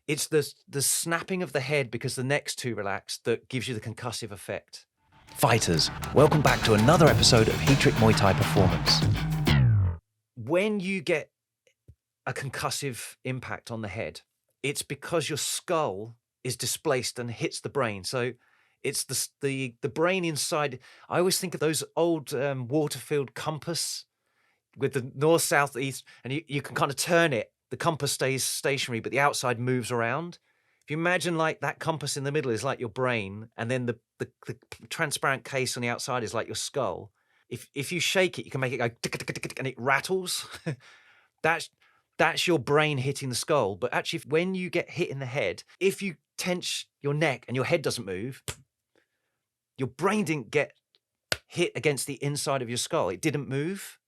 It's the snapping of the head because the neck's too relaxed that gives you the concussive effect. Fighters, welcome back to another episode of Heatrick Muay Thai Performance. When you get a concussive impact on the head, it's because your skull is displaced and hits the brain. So it's the brain inside. I always think of those old water-filled compass with the north, south, east, and you can kind of turn it. The compass stays stationary, but the outside moves around. If you imagine like that compass in the middle is like your brain, and then the transparent case on the outside is like your skull. If you shake it, you can make it go tick, tick, tick, tick, and it rattles. That's your brain hitting the skull. But actually, when you get hit in the head, if you tense your neck and your head doesn't move, your brain didn't get hit against the inside of your skull. It didn't move.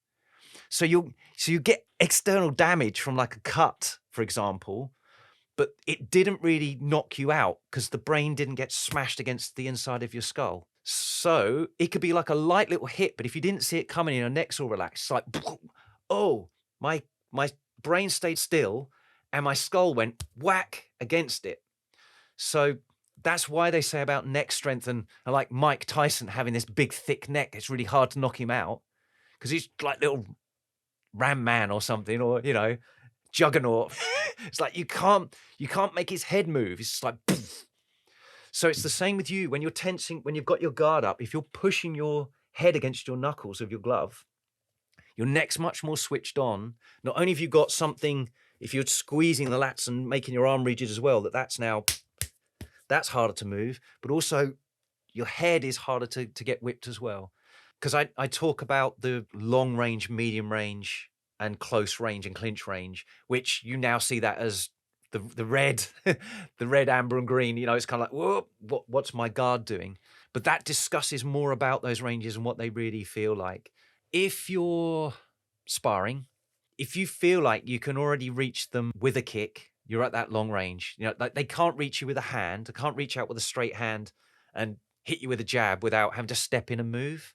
So you get external damage from like a cut, for example, but it didn't really knock you out because the brain didn't get smashed against the inside of your skull. So it could be like a light little hit, but if you didn't see it coming and your neck's all relaxed, it's like, oh, my brain stayed still and my skull went whack against it. So that's why they say about neck strength and like Mike Tyson having this big, thick neck. It's really hard to knock him out because he's like little Ram Man or something, or, you know, Juggernaut. It's like you can't make his head move. It's just like, poof. So it's the same with you when you're tensing, when you've got your guard up. If you're pushing your head against your knuckles of your glove, your neck's much more switched on. Not only have you got something, if you're squeezing the lats and making your arm rigid as well, that's harder to move, but also your head is harder to get whipped as well. Because I talk about the long range, medium range, and close range and clinch range, which you now see that as the red, the red, amber, and green. You know, it's kind of like, whoa, what's my guard doing? But that discusses more about those ranges and what they really feel like. If you're sparring, if you feel like you can already reach them with a kick, you're at that long range. You know, like they can't reach you with a hand. They can't reach out with a straight hand and hit you with a jab without having to step in and move.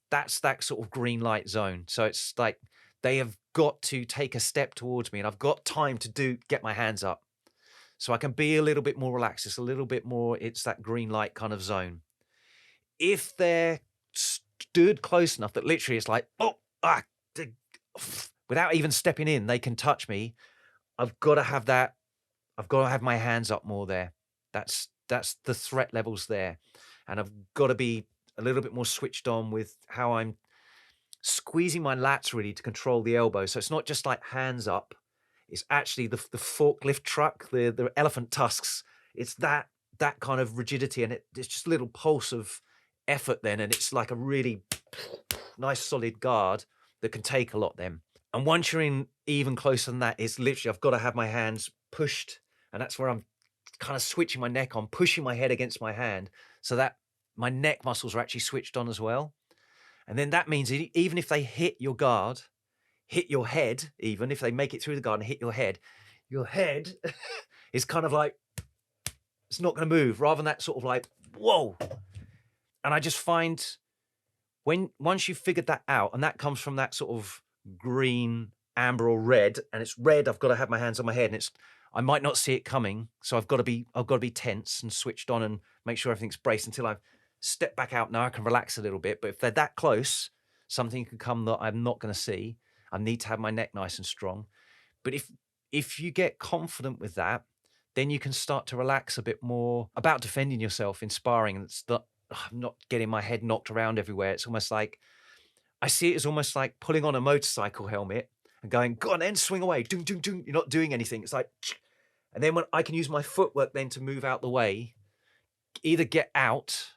That's that sort of green light zone. So it's like they have got to take a step towards me and I've got time to get my hands up. So I can be a little bit more relaxed. It's a little bit more, it's that green light kind of zone. If they're stood close enough that literally it's like, without even stepping in, they can touch me. I've got to have that. I've got to have my hands up more there. That's the threat levels there. And I've got to be a little bit more switched on with how I'm squeezing my lats really to control the elbow. So it's not just like hands up. It's actually the forklift truck, the elephant tusks. It's that kind of rigidity, and it's just a little pulse of effort then, and it's like a really nice solid guard that can take a lot then. And once you're in even closer than that, it's literally I've got to have my hands pushed, and that's where I'm kind of switching my neck on, pushing my head against my hand so that my neck muscles are actually switched on as well. And then that means even if they hit your guard, hit your head, even if they make it through the guard and hit your head is kind of like, it's not going to move, rather than that sort of like, whoa. And I just find once you've figured that out, and that comes from that sort of green, amber, or red, and it's red, I've got to have my hands on my head, and I might not see it coming, so I've got to be tense and switched on and make sure everything's braced until I've stepped back out. Now I can relax a little bit, but if they're that close, something could come that I'm not going to see. I need to have my neck nice and strong. But if you get confident with that, then you can start to relax a bit more about defending yourself in sparring. And it's I'm not getting my head knocked around everywhere. It's almost like, I see it as almost like pulling on a motorcycle helmet and going, go on then, swing away, doom, doom, doom. You're not doing anything. It's like, and then when I can use my footwork then to move out the way, either get out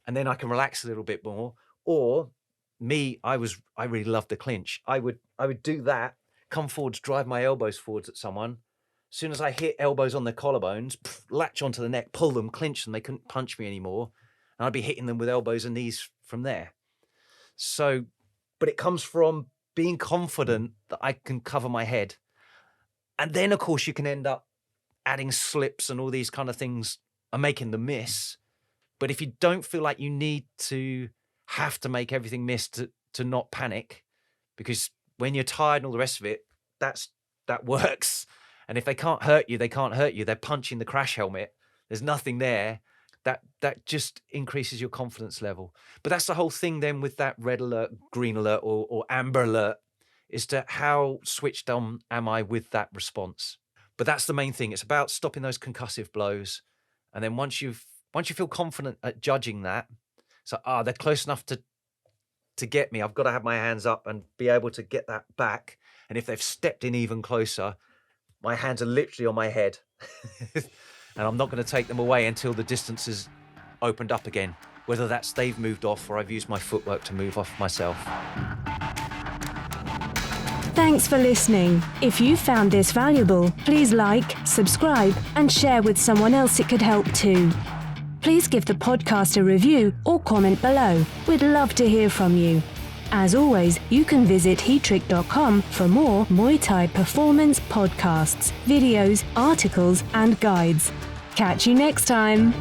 and then I can relax a little bit more, or me, I really loved the clinch. I would do that, come forwards, drive my elbows forwards at someone. As soon as I hit elbows on their collarbones, latch onto the neck, pull them, clinch them, they couldn't punch me anymore. And I'd be hitting them with elbows and knees from there. So, but it comes from being confident that I can cover my head. And then, of course, you can end up adding slips and all these kind of things and making them miss. But if you don't feel like you need to have to make everything miss to not panic, because when you're tired and all the rest of it, that works. And if they can't hurt you, they can't hurt you. They're punching the crash helmet. There's nothing there. That just increases your confidence level. But that's the whole thing then with that red alert, green alert, or amber alert, is to how switched on am I with that response. But that's the main thing. It's about stopping those concussive blows. And then once you feel confident at judging that, so they're close enough to get me, I've got to have my hands up and be able to get that back. And if they've stepped in even closer, my hands are literally on my head. And I'm not going to take them away until the distance is opened up again, whether that's they've moved off or I've used my footwork to move off myself. Thanks for listening. If you found this valuable, please like, subscribe, and share with someone else it could help too. Please give the podcast a review or comment below. We'd love to hear from you. As always, you can visit heatrick.com for more Muay Thai performance podcasts, videos, articles, and guides. Catch you next time.